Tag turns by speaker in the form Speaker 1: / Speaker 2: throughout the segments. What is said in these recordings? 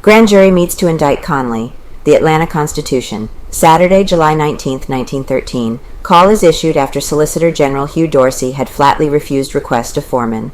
Speaker 1: Grand jury meets to indict Conley. The Atlanta Constitution. Saturday, July 19, 1913. Call is issued after Solicitor General Hugh Dorsey had flatly refused request of Foreman.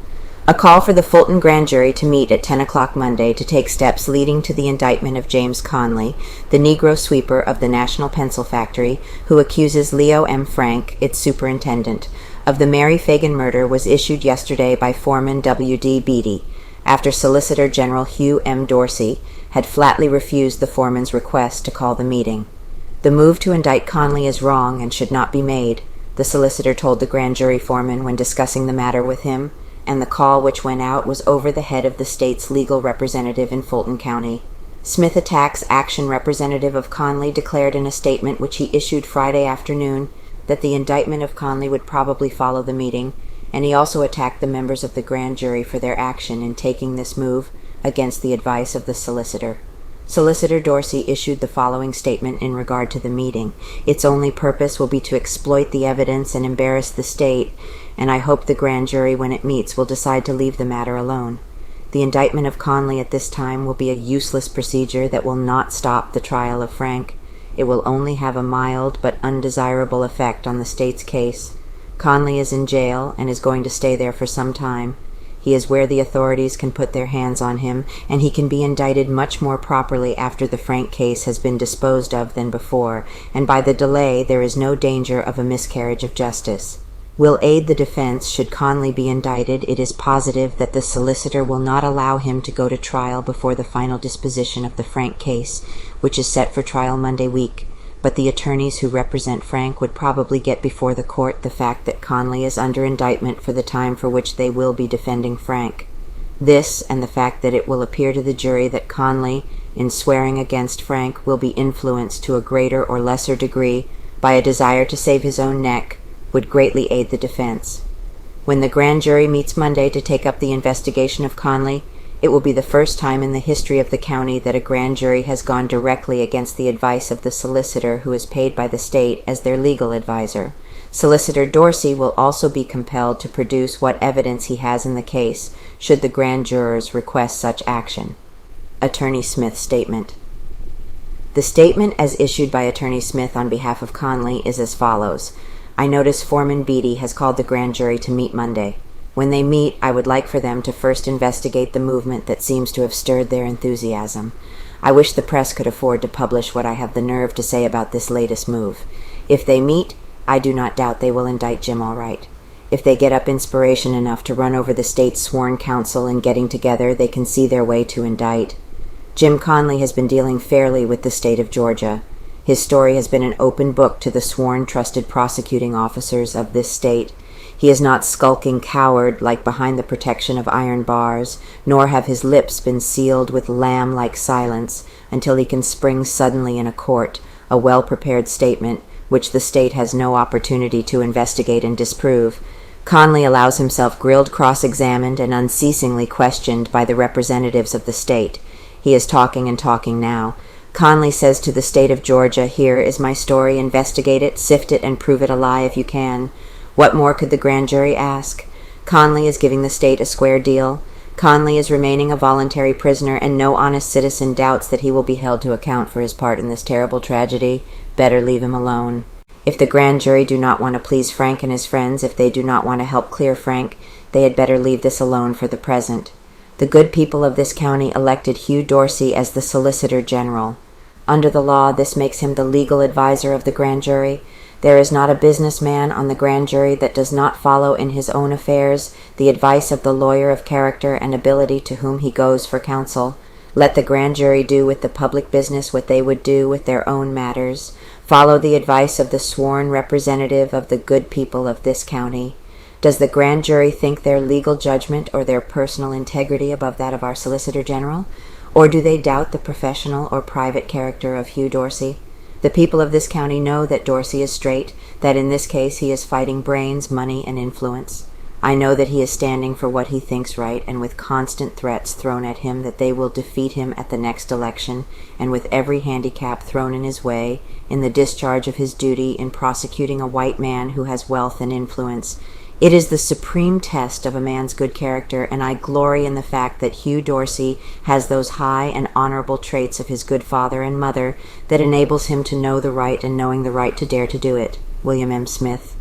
Speaker 1: A call for the Fulton grand jury to meet at 10 o'clock Monday to take steps leading to the indictment of James Conley, the negro sweeper of the National Pencil Factory, who accuses Leo M. Frank, its superintendent, of the Mary Phagan murder, was issued yesterday by Foreman W.D. Beatie, after Solicitor General Hugh M. Dorsey had flatly refused the foreman's request to call the meeting. The move to indict Conley is wrong and should not be made, the solicitor told the grand jury foreman when discussing the matter with him, and the call which went out was over the head of the state's legal representative in Fulton County. Smith Attack's action representative of Conley declared in a statement which he issued Friday afternoon that the indictment of Conley would probably follow the meeting, and he also attacked the members of the grand jury for their action in taking this move against the advice of the solicitor. Solicitor Dorsey issued the following statement in regard to the meeting. Its only purpose will be to exploit the evidence and embarrass the state, and I hope the grand jury, when it meets, will decide to leave the matter alone. The indictment of Conley at this time will be a useless procedure that will not stop the trial of Frank. It will only have a mild but undesirable effect on the state's case. Conley is in jail and is going to stay there for some time. He is where the authorities can put their hands on him, and he can be indicted much more properly after the Frank case has been disposed of than before, and by the delay there is no danger of a miscarriage of justice. Will aid the defense should Conley be indicted. It is positive that the solicitor will not allow him to go to trial before the final disposition of the Frank case, which is set for trial Monday week. But the attorneys who represent Frank would probably get before the court the fact that Conley is under indictment for the time for which they will be defending Frank. This, and the fact that it will appear to the jury that Conley, in swearing against Frank, will be influenced to a greater or lesser degree by a desire to save his own neck, would greatly aid the defense. When the grand jury meets Monday to take up the investigation of Conley, it will be the first time in the history of the county that a grand jury has gone directly against the advice of the solicitor who is paid by the state as their legal advisor. Solicitor Dorsey will also be compelled to produce what evidence he has in the case, should the grand jurors request such action. Attorney Smith's statement. The statement as issued by Attorney Smith on behalf of Conley is as follows. I notice Foreman Beatie has called the grand jury to meet Monday. When they meet, I would like for them to first investigate the movement that seems to have stirred their enthusiasm. I wish the press could afford to publish what I have the nerve to say about this latest move. If they meet, I do not doubt they will indict Jim all right. If they get up inspiration enough to run over the state's sworn counsel in getting together, they can see their way to indict. Jim Conley has been dealing fairly with the state of Georgia. His story has been an open book to the sworn trusted prosecuting officers of this state. He is not skulking coward like behind the protection of iron bars, nor have his lips been sealed with lamb-like silence until he can spring suddenly in a court, a well-prepared statement, which the state has no opportunity to investigate and disprove. Conley allows himself grilled, cross-examined, and unceasingly questioned by the representatives of the state. He is talking and talking now. Conley says to the state of Georgia, "Here is my story, investigate it, sift it, and prove it a lie if you can." What more could the grand jury ask? Conley is giving the state a square deal. Conley is remaining a voluntary prisoner, and no honest citizen doubts that he will be held to account for his part in this terrible tragedy. Better leave him alone. If the grand jury do not want to please Frank and his friends, if they do not want to help clear Frank, they had better leave this alone for the present. The good people of this county elected Hugh Dorsey as the Solicitor General. Under the law, this makes him the legal advisor of the grand jury. There is not a businessman on the grand jury that does not follow in his own affairs the advice of the lawyer of character and ability to whom he goes for counsel. Let the grand jury do with the public business what they would do with their own matters. Follow the advice of the sworn representative of the good people of this county. Does the grand jury think their legal judgment or their personal integrity above that of our Solicitor General? Or do they doubt the professional or private character of Hugh Dorsey? The people of this county know that Dorsey is straight, that in this case he is fighting brains, money, and influence. I know that he is standing for what he thinks right, and with constant threats thrown at him that they will defeat him at the next election, and with every handicap thrown in his way, in the discharge of his duty in prosecuting a white man who has wealth and influence, It is the supreme test of a man's good character, and I glory in the fact that Hugh Dorsey has those high and honorable traits of his good father and mother that enables him to know the right and knowing the right to dare to do it. William M. Smith.